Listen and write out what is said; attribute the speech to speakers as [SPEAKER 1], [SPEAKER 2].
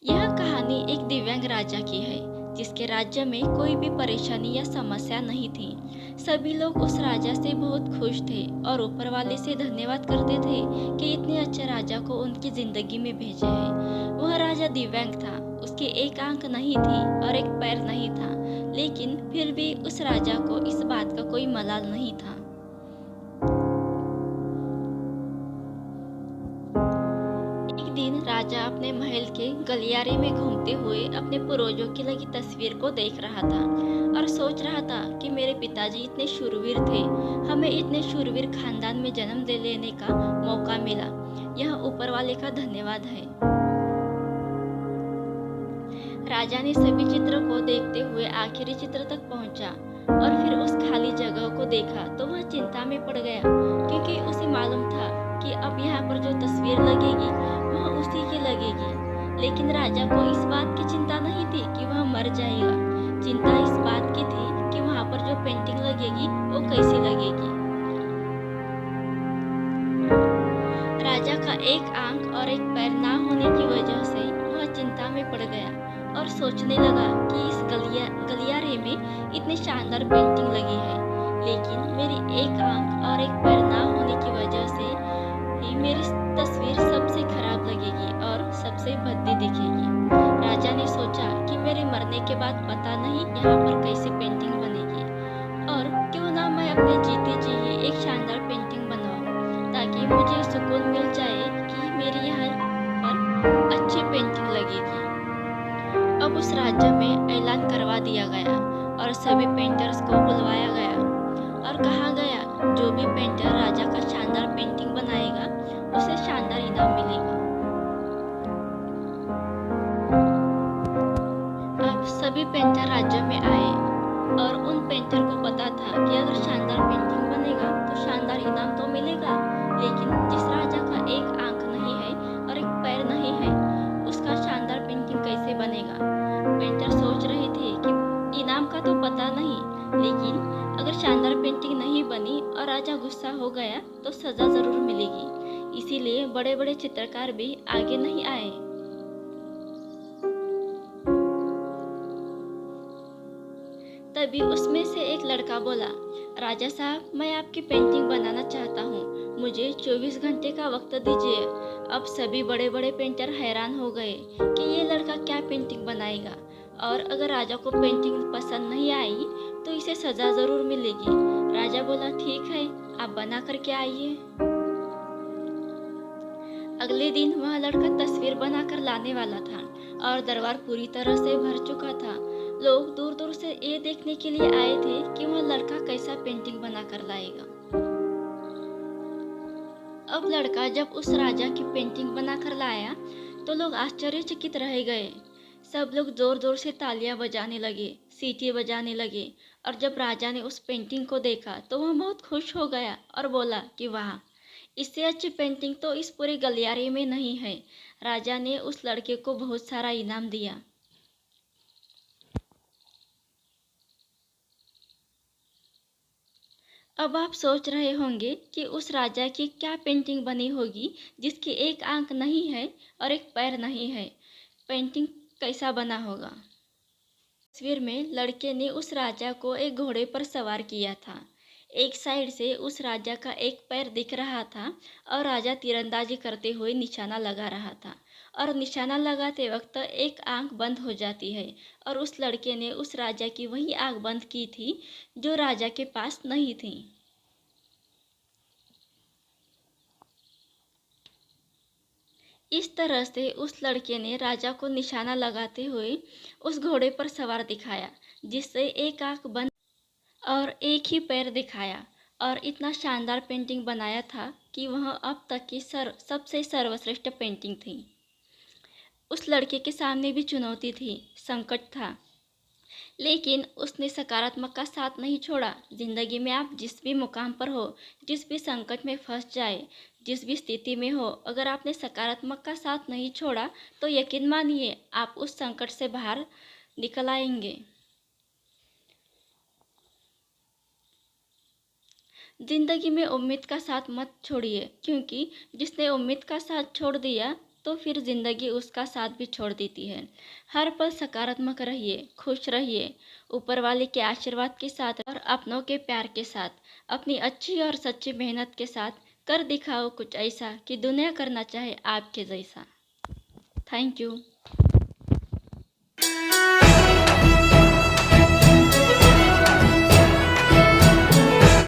[SPEAKER 1] यह कहानी एक दिव्यांग राजा की है जिसके राज्य में कोई भी परेशानी या समस्या नहीं थी। सभी लोग उस राजा से बहुत खुश थे और ऊपर वाले से धन्यवाद करते थे कि इतने अच्छे राजा को उनकी जिंदगी में भेजे है। वह राजा दिव्यांग था, उसकी एक आंख नहीं थी और एक पैर नहीं था, लेकिन फिर भी उस राजा को इस बात का कोई मलाल नहीं था। एक दिन राजा अपने महल के गलियारे में घूमते हुए अपने पूर्वजों की लगी तस्वीर को देख रहा था और सोच रहा था कि मेरे पिताजी इतने शूरवीर थे, हमें इतने शूरवीर खानदान में जन्म दे लेने का मौका मिला। यह ऊपर वाले का धन्यवाद है। राजा ने सभी चित्रों को देखते हुए आखिरी चित्र तक पहुंचा और फिर उस खाली जगह को देखा तो वह चिंता में पड़ गया, क्योंकि उसे मालूम था कि अब यहाँ पर जो तस्वीर लगेगी वह उसी की लगेगी। लेकिन राजा को इस बात की चिंता नहीं थी कि वह मर जाएगा। चिंता इस बात की थी कि वहाँ पर जो पेंटिंग लगेगी वो कैसी लगेगी। राजा का एक आंख और एक पैर ना होने की वजह से वह चिंता में पड़ गया और सोचने लगा कि इस गलियारे में इतनी शानदार पेंटिंग लगी है, लेकिन मेरी एक आंख और एक पैर ना होने की वजह से ही मेरी तस्वीर सबसे खराब लगेगी और सबसे भद्दी दिखेगी। राजा ने सोचा कि मेरे मरने के बाद पता नहीं यहाँ पर कैसी पेंटिंग बनेगी, और क्यों ना मैं अपने जीते जी ही एक शानदार पेंटिंग बनवाऊं, ताकि मुझे सुकून मिल जाए कि मेरी यहाँ पर अच्छी पेंटिंग लगेगी। अब उस राज्य में ऐलान करवा दिया गया और सभी पेंटर्स को बुलवाया गया और कहा गया जो भी पेंटर राजा का शानदार पेंटिंग बनाएगा उसे शानदार इनाम मिलेगा। अब सभी पेंटर राज्य में आए और उन पेंटर को पता था कि अगर शानदार पेंटिंग बनेगा तो शानदार इनाम तो मिलेगा, लेकिन जिस राजा का एक आंख नहीं है और एक पैर नहीं है उसका शानदार पेंटिंग कैसे बनेगा। पेंटर सोच रहे थे कि इनाम का तो पता नहीं, लेकिन अगर शानदार पेंटिंग नहीं बनी और राजा गुस्सा हो गया तो सजा जरूर मिलेगी। इसीलिए बड़े बड़े चित्रकार भी आगे नहीं आए। तभी उसमें से एक लड़का बोला, राजा साहब, मैं आपकी पेंटिंग बनाना चाहता हूँ, मुझे 24 घंटे का वक्त दीजिए। अब सभी बड़े बड़े पेंटर हैरान हो गए कि ये लड़का क्या पेंटिंग बनाएगा, और अगर राजा को पेंटिंग पसंद नहीं आई तो इसे सजा जरूर मिलेगी। राजा बोला, ठीक है, आप बना करके आइए। अगले दिन वह लड़का तस्वीर बनाकर लाने वाला था और दरबार पूरी तरह से भर चुका था। लोग दूर दूर से ये देखने के लिए आए थे कि वह लड़का कैसा पेंटिंग बनाकर लाएगा। अब लड़का जब उस राजा की पेंटिंग बनाकर लाया तो लोग आश्चर्यचकित रह गए। सब लोग जोर जोर से तालियां बजाने लगे, सीटी बजाने लगे, और जब राजा ने उस पेंटिंग को देखा तो वह बहुत खुश हो गया और बोला कि वाह, इससे अच्छी पेंटिंग तो इस पूरे गलियारे में नहीं है। राजा ने उस लड़के को बहुत सारा इनाम दिया। अब आप सोच रहे होंगे कि उस राजा की क्या पेंटिंग बनी होगी जिसकी एक आंख नहीं है और एक पैर नहीं है। पेंटिंग कैसा बना होगा। तस्वीर में लड़के ने उस राजा को एक घोड़े पर सवार किया था। एक साइड से उस राजा का एक पैर दिख रहा था और राजा तीरंदाजी करते हुए निशाना लगा रहा था, और निशाना लगाते वक्त एक आंख बंद हो जाती है, और उस लड़के ने उस राजा की वही आंख बंद की थी जो राजा के पास नहीं थी। इस तरह से उस लड़के ने राजा को निशाना लगाते हुए उस घोड़े पर सवार दिखाया जिससे एक आंख बंद और एक ही पैर दिखाया, और इतना शानदार पेंटिंग बनाया था कि वह अब तक की सबसे सर्वश्रेष्ठ पेंटिंग थी। उस लड़के के सामने भी चुनौती थी, संकट था, लेकिन उसने सकारात्मक का साथ नहीं छोड़ा। जिंदगी में आप जिस भी मुकाम पर हो, जिस भी संकट में फंस जाए, जिस भी स्थिति में हो, अगर आपने सकारात्मक का साथ नहीं छोड़ा तो यकीन मानिए आप उस संकट से बाहर निकल आएंगे। जिंदगी में उम्मीद का साथ मत छोड़िए, क्योंकि जिसने उम्मीद का साथ छोड़ दिया तो फिर ज़िंदगी उसका साथ भी छोड़ देती है। हर पल सकारात्मक रहिए, खुश रहिए, ऊपर वाले के आशीर्वाद के साथ और अपनों के प्यार के साथ, अपनी अच्छी और सच्ची मेहनत के साथ कर दिखाओ कुछ ऐसा कि दुनिया करना चाहे आपके जैसा। Thank you.